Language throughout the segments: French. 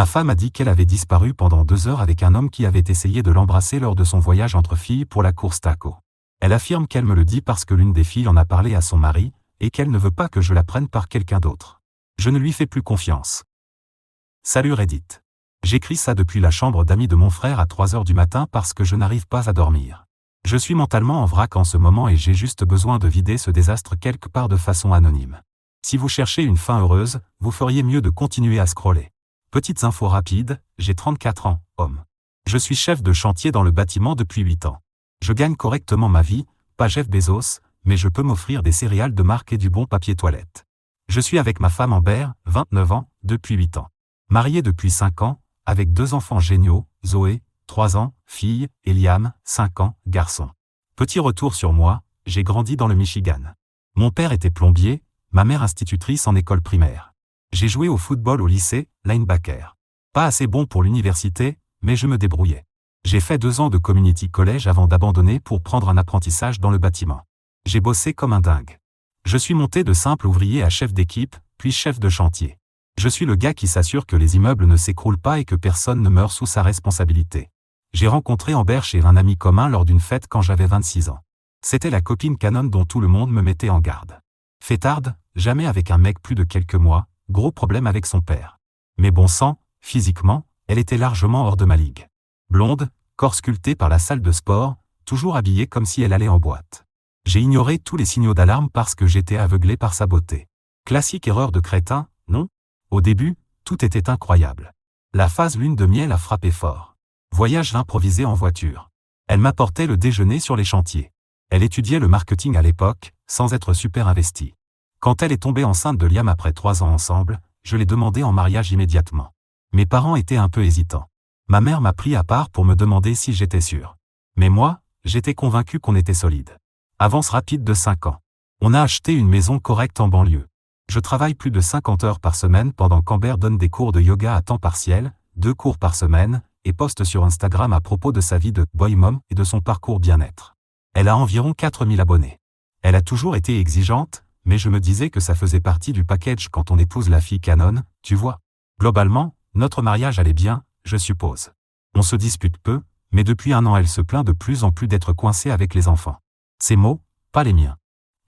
Ma femme a dit qu'elle avait disparu pendant 2 heures avec un homme qui avait essayé de l'embrasser lors de son voyage entre filles pour la course taco. Elle affirme qu'elle me le dit parce que l'une des filles en a parlé à son mari, et qu'elle ne veut pas que je la prenne par quelqu'un d'autre. Je ne lui fais plus confiance. Salut Reddit. J'écris ça depuis la chambre d'amis de mon frère à 3 heures du matin parce que je n'arrive pas à dormir. Je suis mentalement en vrac en ce moment et j'ai juste besoin de vider ce désastre quelque part de façon anonyme. Si vous cherchez une fin heureuse, vous feriez mieux de continuer à scroller. Petites infos rapides, j'ai 34 ans, homme. Je suis chef de chantier dans le bâtiment depuis 8 ans. Je gagne correctement ma vie, pas Jeff Bezos, mais je peux m'offrir des céréales de marque et du bon papier toilette. Je suis avec ma femme Amber, 29 ans, depuis 8 ans. Marié depuis 5 ans, avec 2 enfants géniaux, Zoé, 3 ans, fille, et Liam, 5 ans, garçon. Petit retour sur moi, j'ai grandi dans le Michigan. Mon père était plombier, ma mère institutrice en école primaire. J'ai joué au football au lycée, linebacker. Pas assez bon pour l'université, mais je me débrouillais. J'ai fait 2 ans de community college avant d'abandonner pour prendre un apprentissage dans le bâtiment. J'ai bossé comme un dingue. Je suis monté de simple ouvrier à chef d'équipe, puis chef de chantier. Je suis le gars qui s'assure que les immeubles ne s'écroulent pas et que personne ne meurt sous sa responsabilité. J'ai rencontré Amber chez un ami commun lors d'une fête quand j'avais 26 ans. C'était la copine canon dont tout le monde me mettait en garde. Fêtarde, jamais avec un mec plus de quelques mois, gros problème avec son père. Mais bon sang, physiquement, elle était largement hors de ma ligue. Blonde, corps sculpté par la salle de sport, toujours habillée comme si elle allait en boîte. J'ai ignoré tous les signaux d'alarme parce que j'étais aveuglé par sa beauté. Classique erreur de crétin, non? Au début, tout était incroyable. La phase lune de miel a frappé fort. Voyage improvisé en voiture. Elle m'apportait le déjeuner sur les chantiers. Elle étudiait le marketing à l'époque, sans être super investie. Quand elle est tombée enceinte de Liam après 3 ans ensemble, je l'ai demandé en mariage immédiatement. Mes parents étaient un peu hésitants. Ma mère m'a pris à part pour me demander si j'étais sûr. Mais moi, j'étais convaincu qu'on était solide. Avance rapide de 5 ans. On a acheté une maison correcte en banlieue. Je travaille plus de 50 heures par semaine pendant qu'Amber donne des cours de yoga à temps partiel, 2 cours par semaine, et poste sur Instagram à propos de sa vie de boy mom et de son parcours bien-être. Elle a environ 4000 abonnés. Elle a toujours été exigeante, mais je me disais que ça faisait partie du package quand on épouse la fille canon, tu vois. Globalement, notre mariage allait bien, je suppose. On se dispute peu, mais depuis 1 an elle se plaint de plus en plus d'être coincée avec les enfants. Ses mots, pas les miens.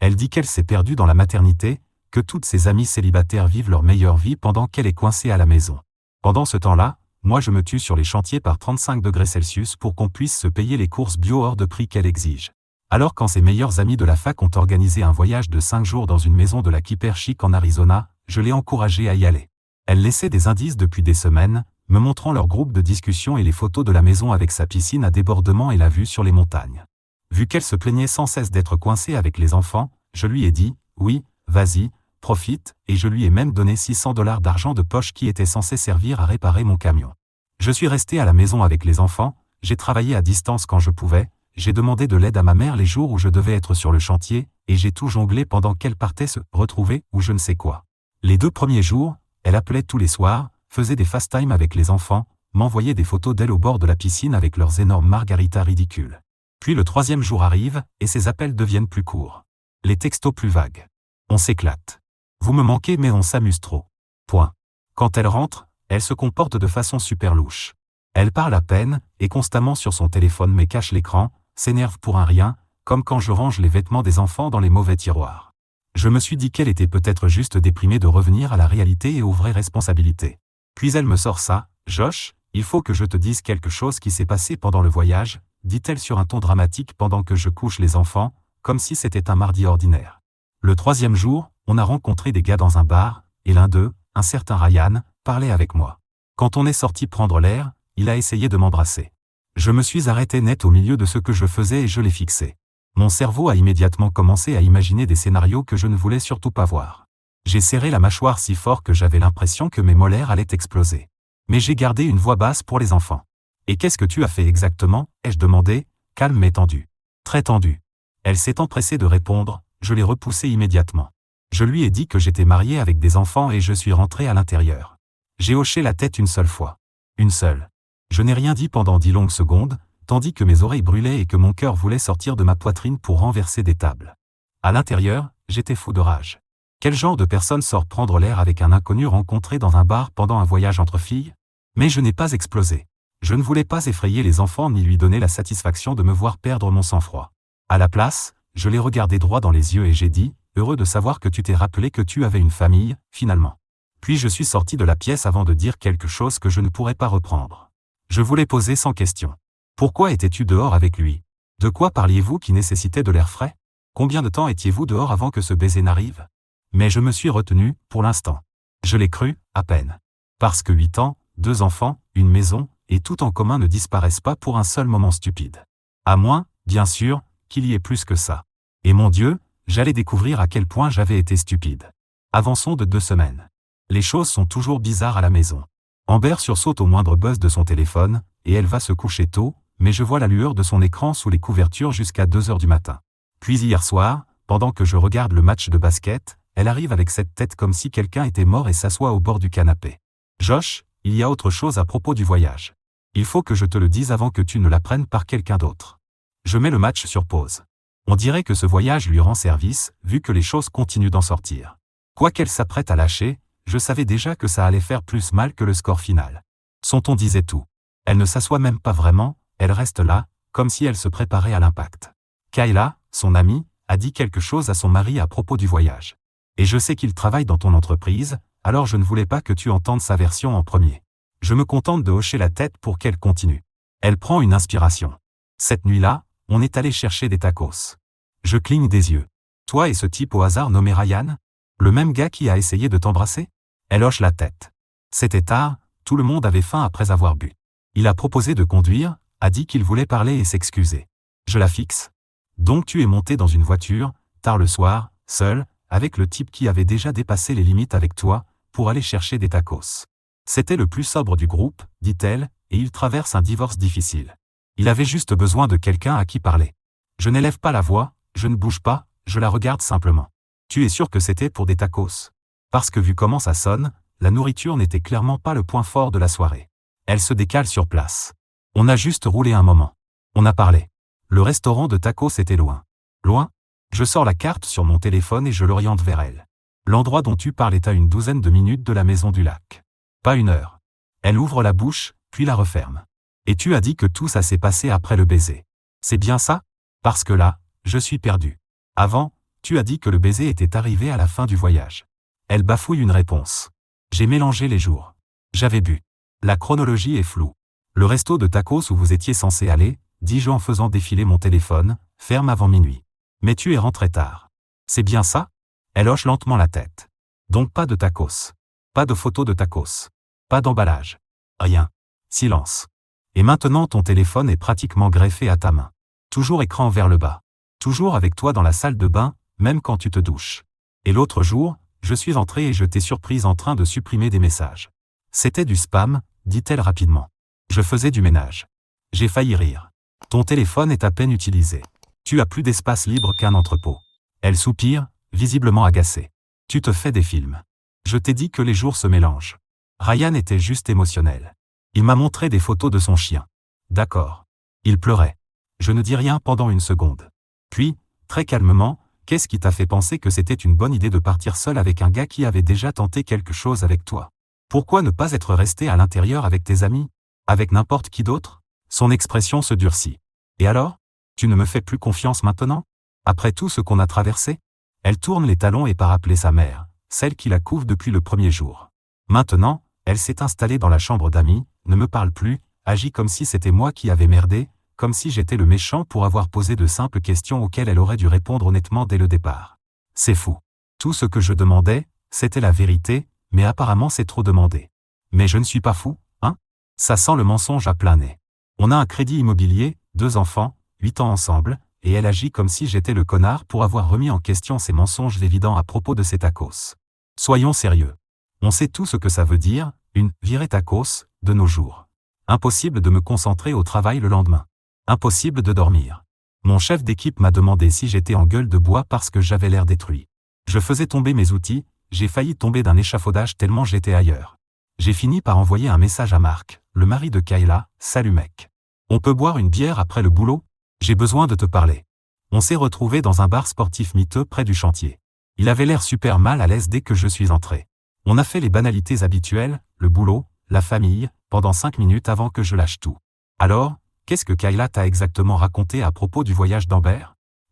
Elle dit qu'elle s'est perdue dans la maternité, que toutes ses amies célibataires vivent leur meilleure vie pendant qu'elle est coincée à la maison. Pendant ce temps-là, moi je me tue sur les chantiers par 35 degrés Celsius pour qu'on puisse se payer les courses bio hors de prix qu'elle exige. Alors quand ses meilleurs amis de la fac ont organisé un voyage de 5 jours dans une maison de la Hyper Chic en Arizona, je l'ai encouragée à y aller. Elle laissait des indices depuis des semaines, me montrant leur groupe de discussion et les photos de la maison avec sa piscine à débordement et la vue sur les montagnes. Vu qu'elle se plaignait sans cesse d'être coincée avec les enfants, je lui ai dit, oui, vas-y, profite, et je lui ai même donné $600 d'argent de poche qui était censé servir à réparer mon camion. Je suis resté à la maison avec les enfants, j'ai travaillé à distance quand je pouvais, j'ai demandé de l'aide à ma mère les jours où je devais être sur le chantier, et j'ai tout jonglé pendant qu'elle partait se retrouver ou je ne sais quoi. Les 2 premiers jours, elle appelait tous les soirs, faisait des FaceTime avec les enfants, m'envoyait des photos d'elle au bord de la piscine avec leurs énormes margaritas ridicules. Puis le 3e jour arrive, et ses appels deviennent plus courts. Les textos plus vagues. On s'éclate. Vous me manquez mais on s'amuse trop. Point. Quand elle rentre, elle se comporte de façon super louche. Elle parle à peine, est constamment sur son téléphone mais cache l'écran, s'énerve pour un rien, comme quand je range les vêtements des enfants dans les mauvais tiroirs. Je me suis dit qu'elle était peut-être juste déprimée de revenir à la réalité et aux vraies responsabilités. Puis elle me sort ça, Josh, il faut que je te dise quelque chose qui s'est passé pendant le voyage, dit-elle sur un ton dramatique pendant que je couche les enfants, comme si c'était un mardi ordinaire. Le 3e jour, on a rencontré des gars dans un bar, et l'un d'eux, un certain Ryan, parlait avec moi. Quand on est sorti prendre l'air, il a essayé de m'embrasser. Je me suis arrêté net au milieu de ce que je faisais et je l'ai fixé. Mon cerveau a immédiatement commencé à imaginer des scénarios que je ne voulais surtout pas voir. J'ai serré la mâchoire si fort que j'avais l'impression que mes molaires allaient exploser. Mais j'ai gardé une voix basse pour les enfants. « Et qu'est-ce que tu as fait exactement ?» ai-je demandé, calme mais tendu. Très tendu. Elle s'est empressée de répondre, je l'ai repoussée immédiatement. Je lui ai dit que j'étais marié avec des enfants et je suis rentré à l'intérieur. J'ai hoché la tête une seule fois. Une seule. Je n'ai rien dit pendant 10 longues secondes, tandis que mes oreilles brûlaient et que mon cœur voulait sortir de ma poitrine pour renverser des tables. À l'intérieur, j'étais fou de rage. Quel genre de personne sort prendre l'air avec un inconnu rencontré dans un bar pendant un voyage entre filles? Mais je n'ai pas explosé. Je ne voulais pas effrayer les enfants ni lui donner la satisfaction de me voir perdre mon sang-froid. À la place, je l'ai regardé droit dans les yeux et j'ai dit, heureux de savoir que tu t'es rappelé que tu avais une famille, finalement. Puis je suis sorti de la pièce avant de dire quelque chose que je ne pourrais pas reprendre. Je voulais poser sans question. Pourquoi étais-tu dehors avec lui? De quoi parliez-vous qui nécessitait de l'air frais? Combien de temps étiez-vous dehors avant que ce baiser n'arrive? Mais je me suis retenu, pour l'instant. Je l'ai cru, à peine. Parce que 8 ans, 2 enfants, une maison, et tout en commun ne disparaissent pas pour un seul moment stupide. À moins, bien sûr, qu'il y ait plus que ça. Et mon Dieu, j'allais découvrir à quel point j'avais été stupide. Avançons de 2 semaines. Les choses sont toujours bizarres à la maison. Amber sursaute au moindre buzz de son téléphone, et elle va se coucher tôt, mais je vois la lueur de son écran sous les couvertures jusqu'à 2 heures du matin. Puis hier soir, pendant que je regarde le match de basket, elle arrive avec cette tête comme si quelqu'un était mort et s'assoit au bord du canapé. Josh, il y a autre chose à propos du voyage. Il faut que je te le dise avant que tu ne l'apprennes par quelqu'un d'autre. Je mets le match sur pause. On dirait que ce voyage lui rend service, vu que les choses continuent d'en sortir. Quoi qu'elle s'apprête à lâcher, je savais déjà que ça allait faire plus mal que le score final. Son ton disait tout. Elle ne s'assoit même pas vraiment, elle reste là, comme si elle se préparait à l'impact. Kayla, son amie, a dit quelque chose à son mari à propos du voyage. Et je sais qu'il travaille dans ton entreprise, alors je ne voulais pas que tu entendes sa version en premier. Je me contente de hocher la tête pour qu'elle continue. Elle prend une inspiration. Cette nuit-là, on est allé chercher des tacos. Je cligne des yeux. Toi et ce type au hasard nommé Ryan? Le même gars qui a essayé de t'embrasser? Elle hoche la tête. C'était tard, tout le monde avait faim après avoir bu. Il a proposé de conduire, a dit qu'il voulait parler et s'excuser. Je la fixe. Donc tu es monté dans une voiture, tard le soir, seul, avec le type qui avait déjà dépassé les limites avec toi, pour aller chercher des tacos. C'était le plus sobre du groupe, dit-elle, et il traverse un divorce difficile. Il avait juste besoin de quelqu'un à qui parler. Je n'élève pas la voix, je ne bouge pas, je la regarde simplement. Tu es sûr que c'était pour des tacos? Parce que vu comment ça sonne, la nourriture n'était clairement pas le point fort de la soirée. Elle se décale sur place. On a juste roulé un moment. On a parlé. Le restaurant de tacos était loin. Loin? Je sors la carte sur mon téléphone et je l'oriente vers elle. L'endroit dont tu parles est à une 12aine de minutes de la maison du lac. Pas 1 heure. Elle ouvre la bouche, puis la referme. Et tu as dit que tout ça s'est passé après le baiser. C'est bien ça? Parce que là, je suis perdu. Avant, tu as dit que le baiser était arrivé à la fin du voyage. Elle bafouille une réponse. J'ai mélangé les jours. J'avais bu. La chronologie est floue. Le resto de tacos où vous étiez censé aller, dis-je en faisant défiler mon téléphone, ferme avant minuit. Mais tu es rentré tard. C'est bien ça? Elle hoche lentement la tête. Donc pas de tacos. Pas de photos de tacos. Pas d'emballage. Rien. Silence. Et maintenant ton téléphone est pratiquement greffé à ta main. Toujours écran vers le bas. Toujours avec toi dans la salle de bain, même quand tu te douches. Et l'autre jour, je suis entré et je t'ai surprise en train de supprimer des messages. C'était du spam, dit-elle rapidement. Je faisais du ménage. J'ai failli rire. Ton téléphone est à peine utilisé. Tu as plus d'espace libre qu'un entrepôt. Elle soupire, visiblement agacée. Tu te fais des films. Je t'ai dit que les jours se mélangent. Ryan était juste émotionnel. Il m'a montré des photos de son chien. D'accord. Il pleurait. Je ne dis rien pendant 1 seconde. Puis, très calmement, qu'est-ce qui t'a fait penser que c'était une bonne idée de partir seul avec un gars qui avait déjà tenté quelque chose avec toi? Pourquoi ne pas être resté à l'intérieur avec tes amis? Avec n'importe qui d'autre? Son expression se durcit. Et alors? Tu ne me fais plus confiance maintenant? Après tout ce qu'on a traversé? Elle tourne les talons et part appeler sa mère, celle qui la couve depuis le premier jour. Maintenant, elle s'est installée dans la chambre d'amis, ne me parle plus, agit comme si c'était moi qui avais merdé, comme si j'étais le méchant pour avoir posé de simples questions auxquelles elle aurait dû répondre honnêtement dès le départ. C'est fou. Tout ce que je demandais, c'était la vérité, mais apparemment c'est trop demandé. Mais je ne suis pas fou, hein? Ça sent le mensonge à plein nez. On a un crédit immobilier, 2 enfants, 8 ans ensemble, et elle agit comme si j'étais le connard pour avoir remis en question ces mensonges évidents à propos de ces tacos. Soyons sérieux. On sait tout ce que ça veut dire, une virée tacos, de nos jours. Impossible de me concentrer au travail le lendemain. Impossible de dormir. Mon chef d'équipe m'a demandé si j'étais en gueule de bois parce que j'avais l'air détruit. Je faisais tomber mes outils, j'ai failli tomber d'un échafaudage tellement j'étais ailleurs. J'ai fini par envoyer un message à Marc, le mari de Kayla. Salut mec. On peut boire une bière après le boulot? J'ai besoin de te parler. On s'est retrouvés dans un bar sportif miteux près du chantier. Il avait l'air super mal à l'aise dès que je suis entré. On a fait les banalités habituelles, le boulot, la famille, pendant 5 minutes avant que je lâche tout. Alors, qu'est-ce que Kayla t'a exactement raconté à propos du voyage d'Amber?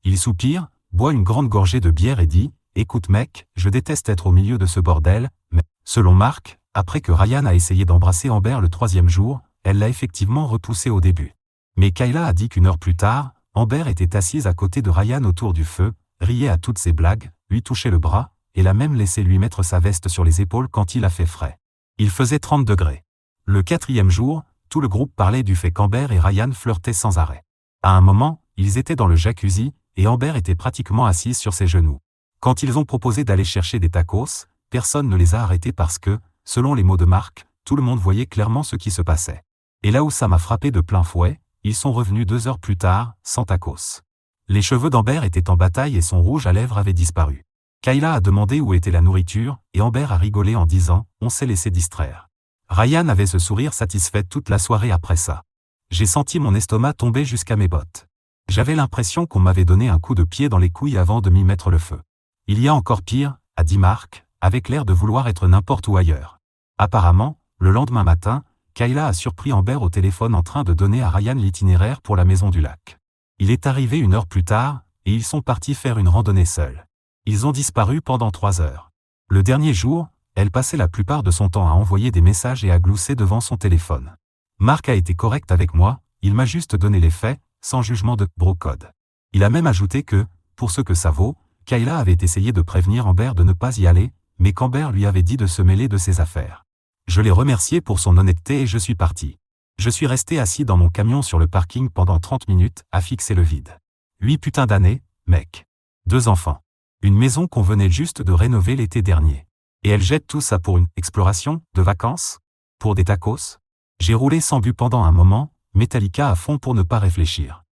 Il soupire, boit une grande gorgée de bière et dit, « Écoute mec, je déteste être au milieu de ce bordel, mais, selon Mark, après que Ryan a essayé d'embrasser Amber le 3e jour, elle l'a effectivement repoussé au début. Mais Kayla a dit qu'une heure plus tard, Amber était assise à côté de Ryan autour du feu, riait à toutes ses blagues, lui touchait le bras, et l'a même laissé lui mettre sa veste sur les épaules quand il a fait frais. Il faisait 30 degrés. Le 4e jour, tout le groupe parlait du fait qu'Amber et Ryan flirtaient sans arrêt. À un moment, ils étaient dans le jacuzzi, et Amber était pratiquement assise sur ses genoux. Quand ils ont proposé d'aller chercher des tacos, personne ne les a arrêtés parce que, selon les mots de Mark, tout le monde voyait clairement ce qui se passait. Et là où ça m'a frappé de plein fouet, ils sont revenus 2 heures plus tard, sans tacos. Les cheveux d'Amber étaient en bataille et son rouge à lèvres avait disparu. Kayla a demandé où était la nourriture, et Amber a rigolé en disant « On s'est laissé distraire ». Ryan avait ce sourire satisfait toute la soirée après ça. J'ai senti mon estomac tomber jusqu'à mes bottes. J'avais l'impression qu'on m'avait donné un coup de pied dans les couilles avant de m'y mettre le feu. Il y a encore pire, a dit Mark, avec l'air de vouloir être n'importe où ailleurs. Apparemment, le lendemain matin, Kayla a surpris Amber au téléphone en train de donner à Ryan l'itinéraire pour la maison du lac. Il est arrivé 1 heure plus tard, et ils sont partis faire une randonnée seuls. Ils ont disparu pendant 3 heures. Le dernier jour, elle passait la plupart de son temps à envoyer des messages et à glousser devant son téléphone. Mark a été correct avec moi, il m'a juste donné les faits, sans jugement de bro-code. Il a même ajouté que, pour ce que ça vaut, Kayla avait essayé de prévenir Amber de ne pas y aller, mais qu'Amber lui avait dit de se mêler de ses affaires. Je l'ai remercié pour son honnêteté et je suis parti. Je suis resté assis dans mon camion sur le parking pendant 30 minutes, à fixer le vide. 8 putains d'années, mec. 2 enfants. Une maison qu'on venait juste de rénover l'été dernier. Et elle jette tout ça pour une exploration, de vacances? Pour des tacos? J'ai roulé sans but pendant un moment, Metallica à fond pour ne pas réfléchir.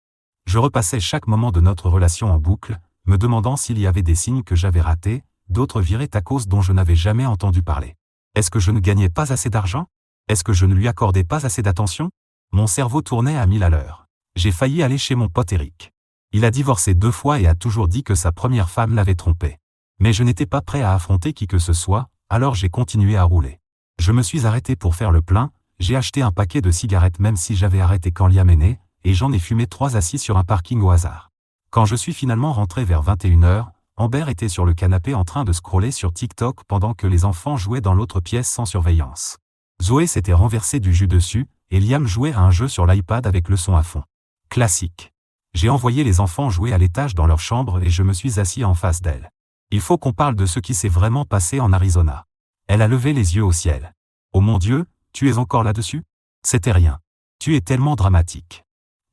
Je repassais chaque moment de notre relation en boucle, me demandant s'il y avait des signes que j'avais ratés, d'autres virées tacos dont je n'avais jamais entendu parler. Est-ce que je ne gagnais pas assez d'argent? Est-ce que je ne lui accordais pas assez d'attention? Mon cerveau tournait à 1000 à l'heure. J'ai failli aller chez mon pote Eric. Il a divorcé 2 fois et a toujours dit que sa première femme l'avait trompé. Mais je n'étais pas prêt à affronter qui que ce soit, alors j'ai continué à rouler. Je me suis arrêté pour faire le plein, j'ai acheté un paquet de cigarettes même si j'avais arrêté quand Liam est né, et j'en ai fumé 3 assis sur un parking au hasard. Quand je suis finalement rentré vers 21 h, Amber était sur le canapé en train de scroller sur TikTok pendant que les enfants jouaient dans l'autre pièce sans surveillance. Zoé s'était renversé du jus dessus, et Liam jouait à un jeu sur l'iPad avec le son à fond. Classique. J'ai envoyé les enfants jouer à l'étage dans leur chambre et je me suis assis en face d'elle. Il faut qu'on parle de ce qui s'est vraiment passé en Arizona. Elle a levé les yeux au ciel. Oh mon Dieu, tu es encore là-dessus? C'était rien. Tu es tellement dramatique.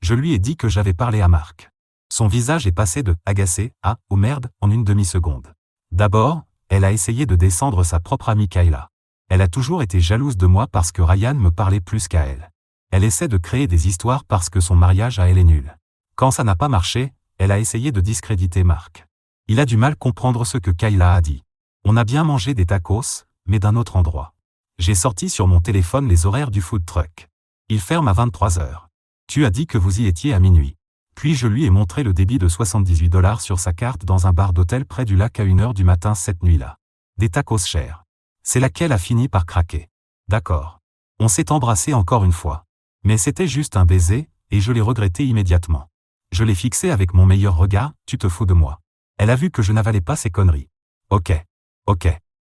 Je lui ai dit que j'avais parlé à Mark. Son visage est passé de « agacé » à « oh merde » en une demi-seconde. D'abord, elle a essayé de descendre sa propre amie Kayla. Elle a toujours été jalouse de moi parce que Ryan me parlait plus qu'à elle. Elle essaie de créer des histoires parce que son mariage à elle est nul. Quand ça n'a pas marché, elle a essayé de discréditer Mark. Il a du mal comprendre ce que Kayla a dit. On a bien mangé des tacos, mais d'un autre endroit. J'ai sorti sur mon téléphone les horaires du food truck. Il ferme à 23 h. Tu as dit que vous y étiez à minuit. Puis je lui ai montré le débit de 78 $ sur sa carte dans un bar d'hôtel près du lac à 1 h du matin cette nuit-là. Des tacos chers. C'est laquelle a fini par craquer. D'accord. On s'est embrassé encore une fois. Mais c'était juste un baiser, et je l'ai regretté immédiatement. Je l'ai fixé avec mon meilleur regard, tu te fous de moi. Elle a vu que je n'avalais pas ces conneries. Ok.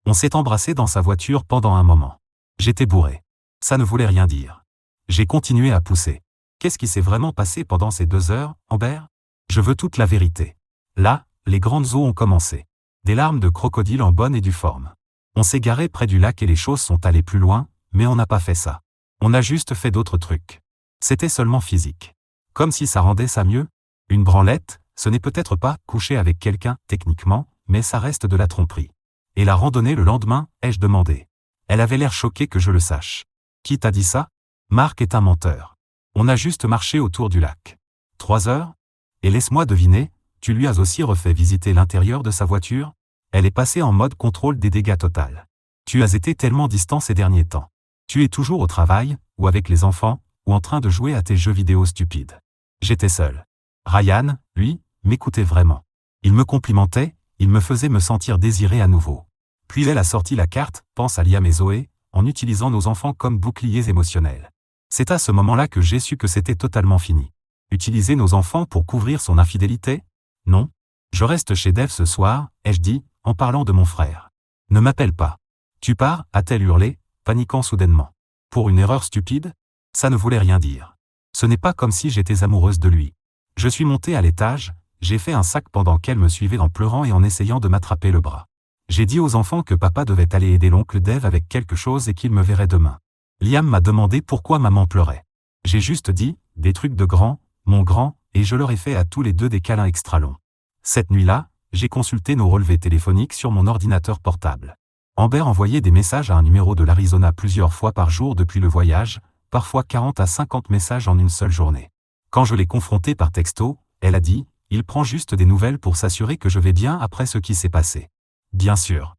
On s'est embrassé dans sa voiture pendant un moment. J'étais bourré. Ça ne voulait rien dire. J'ai continué à pousser. Qu'est-ce qui s'est vraiment passé pendant ces 2 heures, Amber? Je veux toute la vérité. Là, les grandes eaux ont commencé. Des larmes de crocodile en bonne et due forme. On s'est garé près du lac et les choses sont allées plus loin, mais on n'a pas fait ça. On a juste fait d'autres trucs. C'était seulement physique. Comme si ça rendait ça mieux. Une branlette, ce n'est peut-être pas coucher avec quelqu'un, techniquement, mais ça reste de la tromperie. Et la randonnée le lendemain, ai-je demandé. Elle avait l'air choquée que je le sache. Qui t'a dit ça? Mark est un menteur. On a juste marché autour du lac. 3 heures? Et laisse-moi deviner, tu lui as aussi refait visiter l'intérieur de sa voiture? Elle est passée en mode contrôle des dégâts total. Tu as été tellement distant ces derniers temps. Tu es toujours au travail, ou avec les enfants, ou en train de jouer à tes jeux vidéo stupides. J'étais seul. Ryan, lui, m'écoutait vraiment. Il me complimentait, il me faisait me sentir désiré à nouveau. Puis elle a sorti la carte, pense à Liam et Zoé, en utilisant nos enfants comme boucliers émotionnels. C'est à ce moment-là que j'ai su que c'était totalement fini. Utiliser nos enfants pour couvrir son infidélité? Non. Je reste chez Dave ce soir, ai-je dit, en parlant de mon frère. Ne m'appelle pas. Tu pars, a-t-elle hurlé, paniquant soudainement. Pour une erreur stupide? Ça ne voulait rien dire. Ce n'est pas comme si j'étais amoureuse de lui. Je suis montée à l'étage, j'ai fait un sac pendant qu'elle me suivait en pleurant et en essayant de m'attraper le bras. J'ai dit aux enfants que papa devait aller aider l'oncle Dave avec quelque chose et qu'il me verrait demain. Liam m'a demandé pourquoi maman pleurait. J'ai juste dit, des trucs de grand, mon grand, et je leur ai fait à tous les deux des câlins extra longs. Cette nuit-là, j'ai consulté nos relevés téléphoniques sur mon ordinateur portable. Amber envoyait des messages à un numéro de l'Arizona plusieurs fois par jour depuis le voyage, parfois 40 à 50 messages en une seule journée. Quand je l'ai confrontée par texto, elle a dit, il prend juste des nouvelles pour s'assurer que je vais bien après ce qui s'est passé. Bien sûr.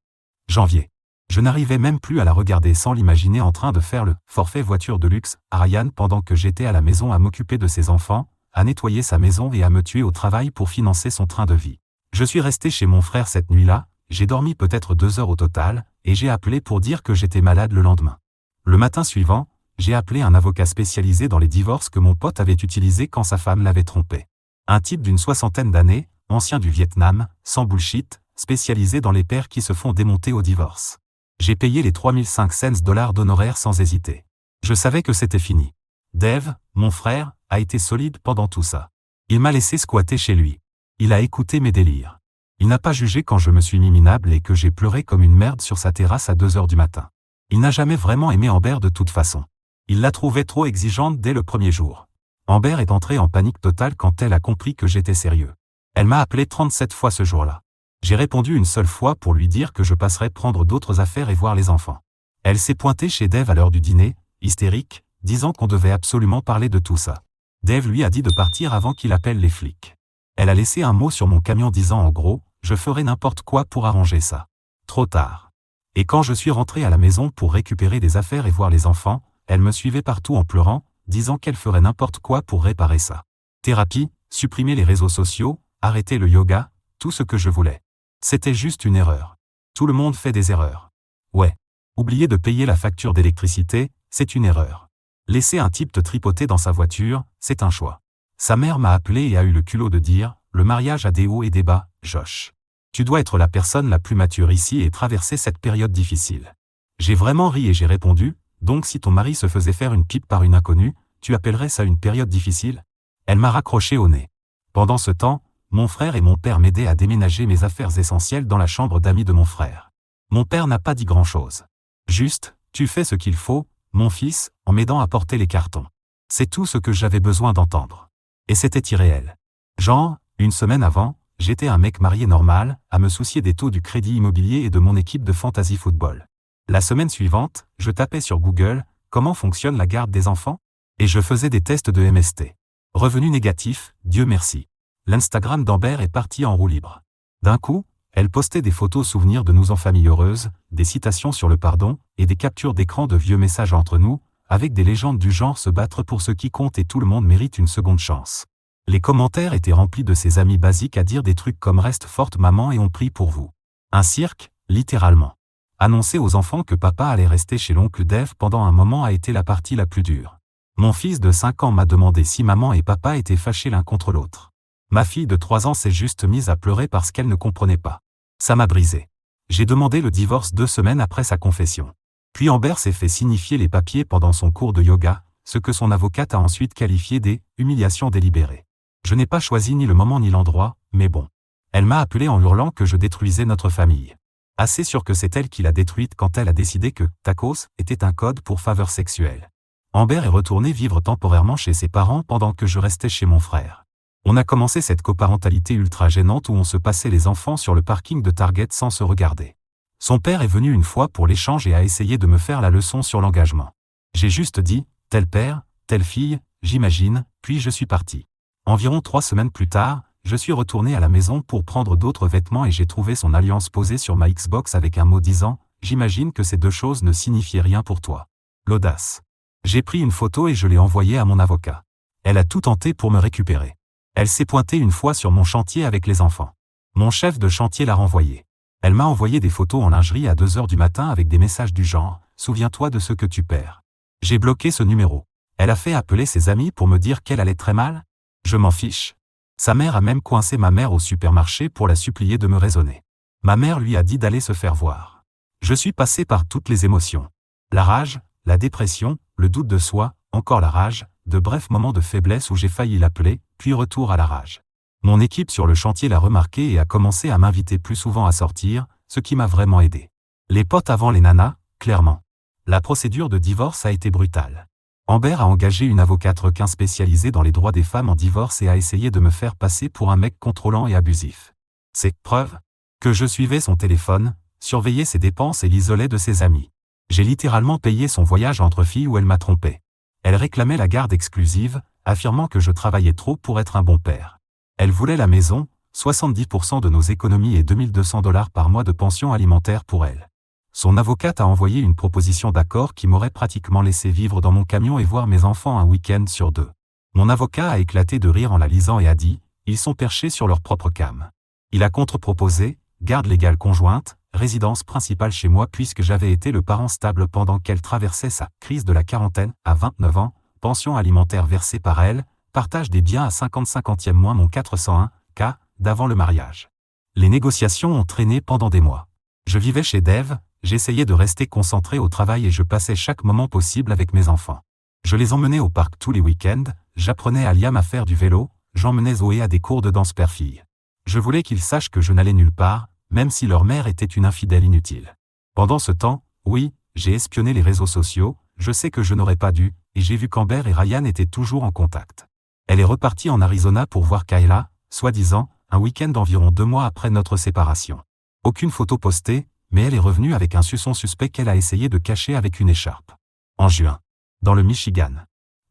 Janvier. Je n'arrivais même plus à la regarder sans l'imaginer en train de faire le forfait voiture de luxe à Ryan pendant que j'étais à la maison à m'occuper de ses enfants, à nettoyer sa maison et à me tuer au travail pour financer son train de vie. Je suis resté chez mon frère cette nuit-là, j'ai dormi peut-être 2 heures au total, et j'ai appelé pour dire que j'étais malade le lendemain. Le matin suivant, j'ai appelé un avocat spécialisé dans les divorces que mon pote avait utilisé quand sa femme l'avait trompé. Un type d'une 60aine d'années, ancien du Vietnam, sans bullshit, spécialisé dans les pères qui se font démonter au divorce. J'ai payé les $3,500 d'honoraires sans hésiter. Je savais que c'était fini. Dave, mon frère, a été solide pendant tout ça. Il m'a laissé squatter chez lui. Il a écouté mes délires. Il n'a pas jugé quand je me suis mis minable et que j'ai pleuré comme une merde sur sa terrasse à 2 heures du matin. Il n'a jamais vraiment aimé Amber de toute façon. Il la trouvait trop exigeante dès le premier jour. Amber est entrée en panique totale quand elle a compris que j'étais sérieux. Elle m'a appelé 37 fois ce jour-là. J'ai répondu une seule fois pour lui dire que je passerais prendre d'autres affaires et voir les enfants. Elle s'est pointée chez Dave à l'heure du dîner, hystérique, disant qu'on devait absolument parler de tout ça. Dave lui a dit de partir avant qu'il appelle les flics. Elle a laissé un mot sur mon camion disant en gros, je ferai n'importe quoi pour arranger ça. Trop tard. Et quand je suis rentré à la maison pour récupérer des affaires et voir les enfants, elle me suivait partout en pleurant, disant qu'elle ferait n'importe quoi pour réparer ça. Thérapie, supprimer les réseaux sociaux, arrêter le yoga, tout ce que je voulais. C'était juste une erreur. Tout le monde fait des erreurs. Ouais. Oublier de payer la facture d'électricité, c'est une erreur. Laisser un type te tripoter dans sa voiture, c'est un choix. Sa mère m'a appelé et a eu le culot de dire, le mariage a des hauts et des bas, Josh. Tu dois être la personne la plus mature ici et traverser cette période difficile. J'ai vraiment ri et j'ai répondu, donc si ton mari se faisait faire une pipe par une inconnue, tu appellerais ça une période difficile? Elle m'a raccroché au nez. Pendant ce temps, mon frère et mon père m'aidaient à déménager mes affaires essentielles dans la chambre d'amis de mon frère. Mon père n'a pas dit grand-chose. Juste, tu fais ce qu'il faut, mon fils, en m'aidant à porter les cartons. C'est tout ce que j'avais besoin d'entendre. Et c'était irréel. Genre, une semaine avant, j'étais un mec marié normal, à me soucier des taux du crédit immobilier et de mon équipe de fantasy football. La semaine suivante, je tapais sur Google, comment fonctionne la garde des enfants? Et je faisais des tests de MST. Revenu négatif, Dieu merci. L'Instagram d'Amber est parti en roue libre. D'un coup, elle postait des photos souvenirs de nous en famille heureuse, des citations sur le pardon, et des captures d'écran de vieux messages entre nous, avec des légendes du genre se battre pour ce qui compte et tout le monde mérite une seconde chance. Les commentaires étaient remplis de ses amis basiques à dire des trucs comme reste forte maman et on prie pour vous. Un cirque, littéralement. Annoncer aux enfants que papa allait rester chez l'oncle Dave pendant un moment a été la partie la plus dure. Mon fils de 5 ans m'a demandé si maman et papa étaient fâchés l'un contre l'autre. Ma fille de 3 ans s'est juste mise à pleurer parce qu'elle ne comprenait pas. Ça m'a brisé. J'ai demandé le divorce 2 semaines après sa confession. Puis Amber s'est fait signifier les papiers pendant son cours de yoga, ce que son avocate a ensuite qualifié des « humiliations délibérées ». Je n'ai pas choisi ni le moment ni l'endroit, mais bon. Elle m'a appelé en hurlant que je détruisais notre famille. Assez sûr que c'est elle qui l'a détruite quand elle a décidé que « tacos » était un code pour faveur sexuelle. Amber est retournée vivre temporairement chez ses parents pendant que je restais chez mon frère. On a commencé cette coparentalité ultra gênante où on se passait les enfants sur le parking de Target sans se regarder. Son père est venu une fois pour l'échange et a essayé de me faire la leçon sur l'engagement. J'ai juste dit, tel père, telle fille, j'imagine, puis je suis parti. Environ 3 semaines plus tard, je suis retourné à la maison pour prendre d'autres vêtements et j'ai trouvé son alliance posée sur ma Xbox avec un mot disant « J'imagine que ces 2 choses ne signifiaient rien pour toi. » L'audace. J'ai pris une photo et je l'ai envoyée à mon avocat. Elle a tout tenté pour me récupérer. Elle s'est pointée une fois sur mon chantier avec les enfants. Mon chef de chantier l'a renvoyée. Elle m'a envoyé des photos en lingerie à 2 heures du matin avec des messages du genre souviens-toi de ce que tu perds. J'ai bloqué ce numéro. Elle a fait appeler ses amis pour me dire qu'elle allait très mal? Je m'en fiche. Sa mère a même coincé ma mère au supermarché pour la supplier de me raisonner. Ma mère lui a dit d'aller se faire voir. Je suis passé par toutes les émotions. La rage, la dépression, le doute de soi, encore la rage, de brefs moments de faiblesse où j'ai failli l'appeler, puis retour à la rage. Mon équipe sur le chantier l'a remarqué et a commencé à m'inviter plus souvent à sortir, ce qui m'a vraiment aidé. Les potes avant les nanas, clairement. La procédure de divorce a été brutale. Amber a engagé une avocate requin spécialisée dans les droits des femmes en divorce et a essayé de me faire passer pour un mec contrôlant et abusif. C'est preuve que je suivais son téléphone, surveillais ses dépenses et l'isolais de ses amis. J'ai littéralement payé son voyage entre filles où elle m'a trompé. Elle réclamait la garde exclusive, affirmant que je travaillais trop pour être un bon père. Elle voulait la maison, 70% de nos économies et 2200 $ par mois de pension alimentaire pour elle. Son avocate a envoyé une proposition d'accord qui m'aurait pratiquement laissé vivre dans mon camion et voir mes enfants un week-end sur 2. Mon avocat a éclaté de rire en la lisant et a dit « Ils sont perchés sur leur propre cam ». Il a contre-proposé « Garde légale conjointe, résidence principale chez moi puisque j'avais été le parent stable pendant qu'elle traversait sa crise de la quarantaine à 29 ans, pension alimentaire versée par elle, partage des biens à 50/50e moins mon 401K d'avant le mariage ». Les négociations ont traîné pendant des mois. Je vivais chez Dev, j'essayais de rester concentré au travail et je passais chaque moment possible avec mes enfants. Je les emmenais au parc tous les week-ends, j'apprenais à Liam à faire du vélo, j'emmenais Zoé à des cours de danse père-fille. Je voulais qu'ils sachent que je n'allais nulle part, même si leur mère était une infidèle inutile. Pendant ce temps, oui, j'ai espionné les réseaux sociaux, je sais que je n'aurais pas dû, et j'ai vu qu'Amber et Ryan étaient toujours en contact. Elle est repartie en Arizona pour voir Kayla, soi-disant, un week-end d'environ 2 mois après notre séparation. Aucune photo postée, mais elle est revenue avec un suçon suspect qu'elle a essayé de cacher avec une écharpe. En juin. Dans le Michigan.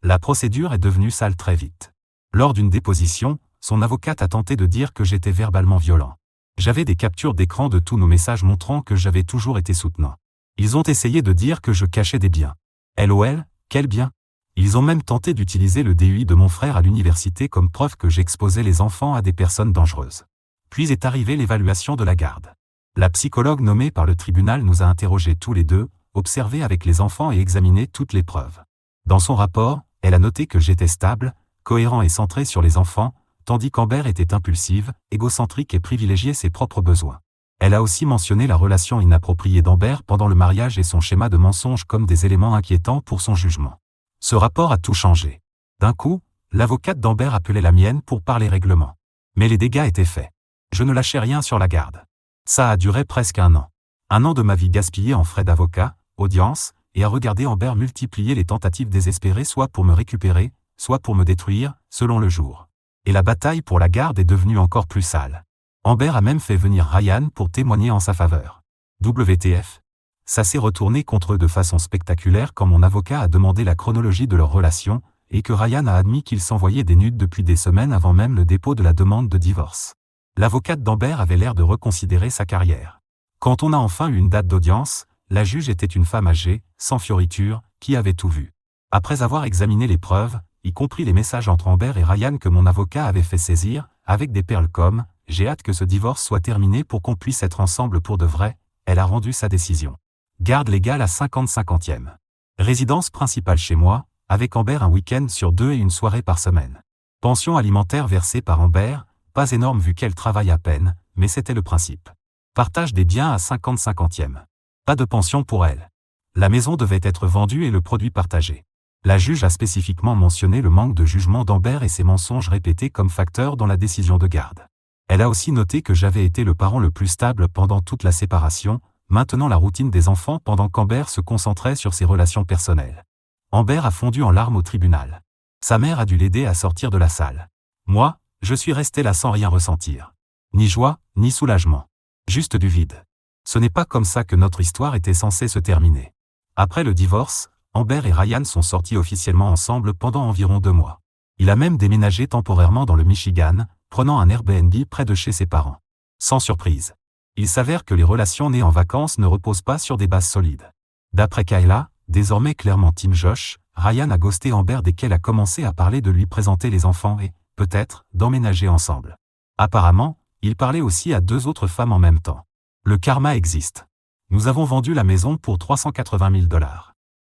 La procédure est devenue sale très vite. Lors d'une déposition, son avocate a tenté de dire que j'étais verbalement violent. J'avais des captures d'écran de tous nos messages montrant que j'avais toujours été soutenant. Ils ont essayé de dire que je cachais des biens. LOL, quel bien? Ils ont même tenté d'utiliser le DUI de mon frère à l'université comme preuve que j'exposais les enfants à des personnes dangereuses. Puis est arrivée l'évaluation de la garde. La psychologue nommée par le tribunal nous a interrogés tous les deux, observé avec les enfants et examiné toutes les preuves. Dans son rapport, elle a noté que j'étais stable, cohérent et centré sur les enfants, tandis qu'Amber était impulsive, égocentrique et privilégiait ses propres besoins. Elle a aussi mentionné la relation inappropriée d'Amber pendant le mariage et son schéma de mensonge comme des éléments inquiétants pour son jugement. Ce rapport a tout changé. D'un coup, l'avocate d'Amber appelait la mienne pour parler règlement. Mais les dégâts étaient faits. Je ne lâchais rien sur la garde. Ça a duré presque 1 an. 1 an de ma vie gaspillée en frais d'avocat, audience, et à regarder Amber multiplier les tentatives désespérées soit pour me récupérer, soit pour me détruire, selon le jour. Et la bataille pour la garde est devenue encore plus sale. Amber a même fait venir Ryan pour témoigner en sa faveur. WTF. Ça s'est retourné contre eux de façon spectaculaire quand mon avocat a demandé la chronologie de leur relation, et que Ryan a admis qu'il s'envoyait des nudes depuis des semaines avant même le dépôt de la demande de divorce. L'avocate d'Amber avait l'air de reconsidérer sa carrière. Quand on a enfin eu une date d'audience, la juge était une femme âgée, sans fioriture, qui avait tout vu. Après avoir examiné les preuves, y compris les messages entre Amber et Ryan que mon avocat avait fait saisir, avec des perles comme « J'ai hâte que ce divorce soit terminé pour qu'on puisse être ensemble pour de vrai », elle a rendu sa décision. Garde légale à 50/50e. Résidence principale chez moi, avec Amber un week-end sur 2 et une soirée par semaine. Pension alimentaire versée par Amber, pas énorme vu qu'elle travaille à peine, mais c'était le principe. Partage des biens à 50/50e. Pas de pension pour elle. La maison devait être vendue et le produit partagé. La juge a spécifiquement mentionné le manque de jugement d'Amber et ses mensonges répétés comme facteurs dans la décision de garde. Elle a aussi noté que j'avais été le parent le plus stable pendant toute la séparation, maintenant la routine des enfants pendant qu'Amber se concentrait sur ses relations personnelles. Amber a fondu en larmes au tribunal. Sa mère a dû l'aider à sortir de la salle. Moi, je suis resté là sans rien ressentir. Ni joie, ni soulagement. Juste du vide. Ce n'est pas comme ça que notre histoire était censée se terminer. Après le divorce, Amber et Ryan sont sortis officiellement ensemble pendant environ 2 mois. Il a même déménagé temporairement dans le Michigan, prenant un Airbnb près de chez ses parents. Sans surprise. Il s'avère que les relations nées en vacances ne reposent pas sur des bases solides. D'après Kayla, désormais clairement Team Josh, Ryan a ghosté Amber dès qu'elle a commencé à parler de lui présenter les enfants et, peut-être, d'emménager ensemble. Apparemment, il parlait aussi à 2 autres femmes en même temps. Le karma existe. Nous avons vendu la maison pour 380 000 $.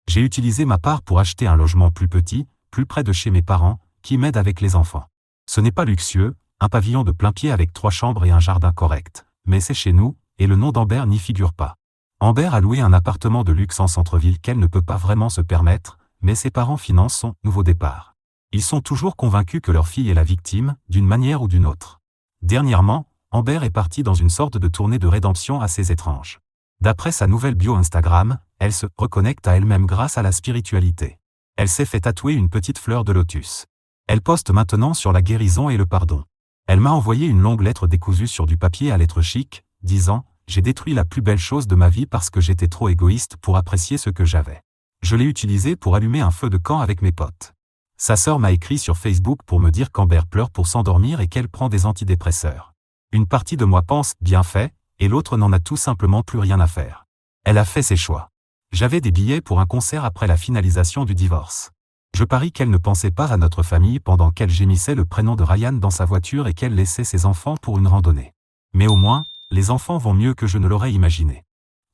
J'ai utilisé ma part pour acheter un logement plus petit, plus près de chez mes parents, qui m'aident avec les enfants. Ce n'est pas luxueux, un pavillon de plein pied avec 3 chambres et un jardin correct, mais c'est chez nous, et le nom d'Amber n'y figure pas. Amber a loué un appartement de luxe en centre-ville qu'elle ne peut pas vraiment se permettre, mais ses parents financent son nouveau départ. Ils sont toujours convaincus que leur fille est la victime, d'une manière ou d'une autre. Dernièrement, Amber est partie dans une sorte de tournée de rédemption assez étrange. D'après sa nouvelle bio Instagram, elle se reconnecte à elle-même grâce à la spiritualité. Elle s'est fait tatouer une petite fleur de lotus. Elle poste maintenant sur la guérison et le pardon. Elle m'a envoyé une longue lettre décousue sur du papier à lettres chic, disant « J'ai détruit la plus belle chose de ma vie parce que j'étais trop égoïste pour apprécier ce que j'avais. Je l'ai utilisé pour allumer un feu de camp avec mes potes. » Sa sœur m'a écrit sur Facebook pour me dire qu'Amber pleure pour s'endormir et qu'elle prend des antidépresseurs. Une partie de moi pense « bien fait » et l'autre n'en a tout simplement plus rien à faire. Elle a fait ses choix. J'avais des billets pour un concert après la finalisation du divorce. Je parie qu'elle ne pensait pas à notre famille pendant qu'elle gémissait le prénom de Ryan dans sa voiture et qu'elle laissait ses enfants pour une randonnée. Mais au moins, les enfants vont mieux que je ne l'aurais imaginé.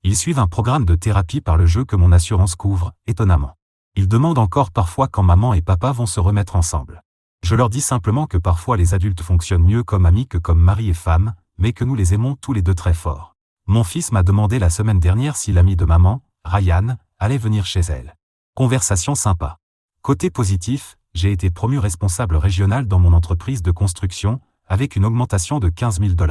Ils suivent un programme de thérapie par le jeu que mon assurance couvre, étonnamment. Ils demandent encore parfois quand maman et papa vont se remettre ensemble. Je leur dis simplement que parfois les adultes fonctionnent mieux comme amis que comme mari et femme, mais que nous les aimons tous les deux très fort. Mon fils m'a demandé la semaine dernière si l'ami de maman, Ryan, allait venir chez elle. Conversation sympa. Côté positif, j'ai été promu responsable régional dans mon entreprise de construction, avec une augmentation de 15 000 $.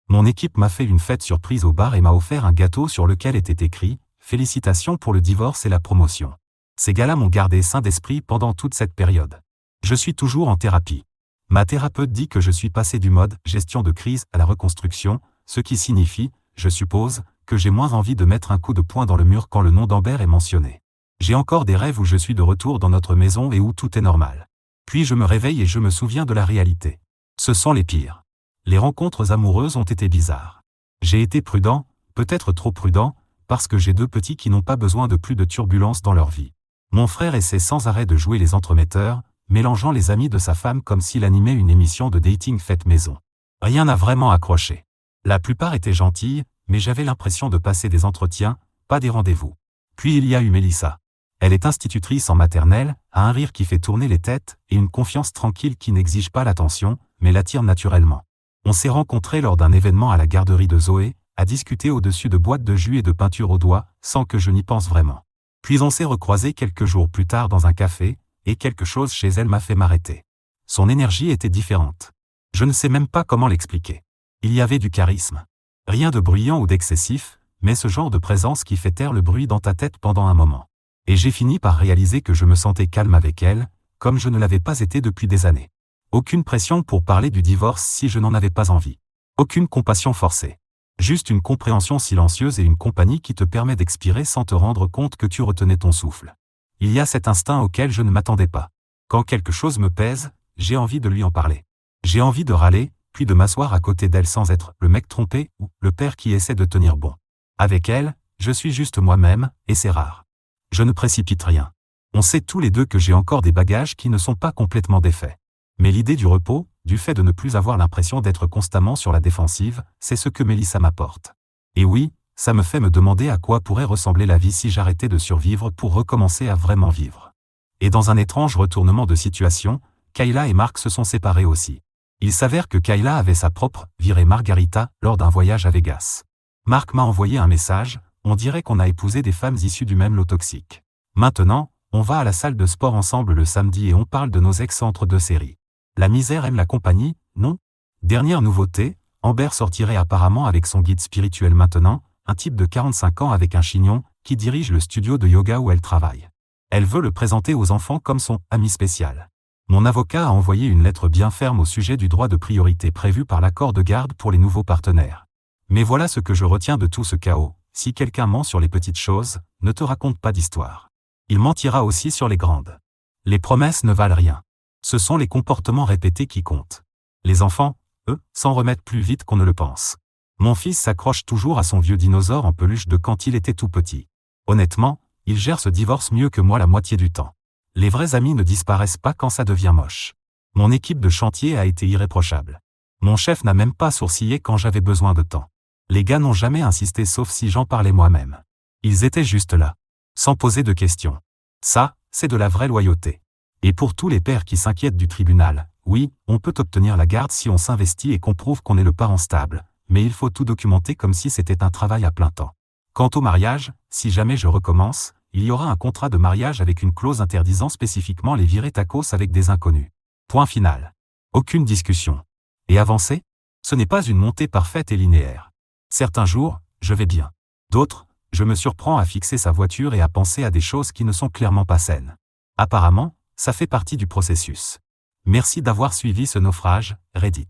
Mon équipe m'a fait une fête surprise au bar et m'a offert un gâteau sur lequel était écrit « Félicitations pour le divorce et la promotion ». Ces gars-là m'ont gardé sain d'esprit pendant toute cette période. Je suis toujours en thérapie. Ma thérapeute dit que je suis passé du mode « gestion de crise » à la reconstruction, ce qui signifie, je suppose, que j'ai moins envie de mettre un coup de poing dans le mur quand le nom d'Amber est mentionné. J'ai encore des rêves où je suis de retour dans notre maison et où tout est normal. Puis je me réveille et je me souviens de la réalité. Ce sont les pires. Les rencontres amoureuses ont été bizarres. J'ai été prudent, peut-être trop prudent, parce que j'ai 2 petits qui n'ont pas besoin de plus de turbulences dans leur vie. Mon frère essaie sans arrêt de jouer les entremetteurs, mélangeant les amis de sa femme comme s'il animait une émission de dating faite maison. Rien n'a vraiment accroché. La plupart étaient gentilles, mais j'avais l'impression de passer des entretiens, pas des rendez-vous. Puis il y a eu Mélissa. Elle est institutrice en maternelle, a un rire qui fait tourner les têtes et une confiance tranquille qui n'exige pas l'attention, mais l'attire naturellement. On s'est rencontrés lors d'un événement à la garderie de Zoé, à discuter au-dessus de boîtes de jus et de peinture au doigt, sans que je n'y pense vraiment. Puis on s'est recroisés quelques jours plus tard dans un café, et quelque chose chez elle m'a fait m'arrêter. Son énergie était différente. Je ne sais même pas comment l'expliquer. Il y avait du charisme. Rien de bruyant ou d'excessif, mais ce genre de présence qui fait taire le bruit dans ta tête pendant un moment. Et j'ai fini par réaliser que je me sentais calme avec elle, comme je ne l'avais pas été depuis des années. Aucune pression pour parler du divorce si je n'en avais pas envie. Aucune compassion forcée. Juste une compréhension silencieuse et une compagnie qui te permet d'expirer sans te rendre compte que tu retenais ton souffle. Il y a cet instinct auquel je ne m'attendais pas. Quand quelque chose me pèse, j'ai envie de lui en parler. J'ai envie de râler, puis de m'asseoir à côté d'elle sans être le mec trompé ou le père qui essaie de tenir bon. Avec elle, je suis juste moi-même, et c'est rare. Je ne précipite rien. On sait tous les deux que j'ai encore des bagages qui ne sont pas complètement défaits. Mais l'idée du repos, du fait de ne plus avoir l'impression d'être constamment sur la défensive, c'est ce que Mélissa m'apporte. Et oui, ça me fait me demander à quoi pourrait ressembler la vie si j'arrêtais de survivre pour recommencer à vraiment vivre. Et dans un étrange retournement de situation, Kayla et Mark se sont séparés aussi. Il s'avère que Kayla avait sa propre « virée Margarita » lors d'un voyage à Vegas. Mark m'a envoyé un message, on dirait qu'on a épousé des femmes issues du même lot toxique. Maintenant, on va à la salle de sport ensemble le samedi et on parle de nos ex entre 2 séries. La misère aime la compagnie, non? Dernière nouveauté, Amber sortirait apparemment avec son guide spirituel maintenant, un type de 45 ans avec un chignon, qui dirige le studio de yoga où elle travaille. Elle veut le présenter aux enfants comme son « ami spécial ». Mon avocat a envoyé une lettre bien ferme au sujet du droit de priorité prévu par l'accord de garde pour les nouveaux partenaires. Mais voilà ce que je retiens de tout ce chaos. Si quelqu'un ment sur les petites choses, ne te raconte pas d'histoire. Il mentira aussi sur les grandes. Les promesses ne valent rien. Ce sont les comportements répétés qui comptent. Les enfants, eux, s'en remettent plus vite qu'on ne le pense. Mon fils s'accroche toujours à son vieux dinosaure en peluche de quand il était tout petit. Honnêtement, il gère ce divorce mieux que moi la moitié du temps. Les vrais amis ne disparaissent pas quand ça devient moche. Mon équipe de chantier a été irréprochable. Mon chef n'a même pas sourcillé quand j'avais besoin de temps. Les gars n'ont jamais insisté sauf si j'en parlais moi-même. Ils étaient juste là. Sans poser de questions. Ça, c'est de la vraie loyauté. Et pour tous les pères qui s'inquiètent du tribunal, oui, on peut obtenir la garde si on s'investit et qu'on prouve qu'on est le parent stable, mais il faut tout documenter comme si c'était un travail à plein temps. Quant au mariage, si jamais je recommence, il y aura un contrat de mariage avec une clause interdisant spécifiquement les virées tacos avec des inconnus. Point final. Aucune discussion. Et avancer? Ce n'est pas une montée parfaite et linéaire. Certains jours, je vais bien. D'autres, je me surprends à fixer sa voiture et à penser à des choses qui ne sont clairement pas saines. Apparemment, ça fait partie du processus. Merci d'avoir suivi ce naufrage, Reddit.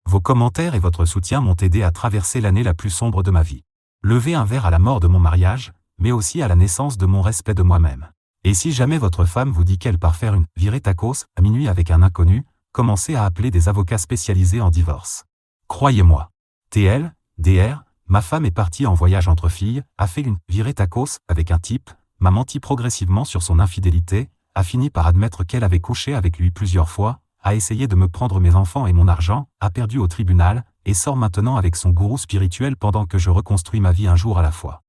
Vos commentaires et votre soutien m'ont aidé à traverser l'année la plus sombre de ma vie. Levez un verre à la mort de mon mariage, mais aussi à la naissance de mon respect de moi-même. Et si jamais votre femme vous dit qu'elle part faire une virée tacos à minuit avec un inconnu, commencez à appeler des avocats spécialisés en divorce. Croyez-moi. TL, DR, ma femme est partie en voyage entre filles, a fait une virée tacos avec un type, m'a menti progressivement sur son infidélité, a fini par admettre qu'elle avait couché avec lui plusieurs fois, a essayé de me prendre mes enfants et mon argent, a perdu au tribunal, et sort maintenant avec son gourou spirituel pendant que je reconstruis ma vie un jour à la fois.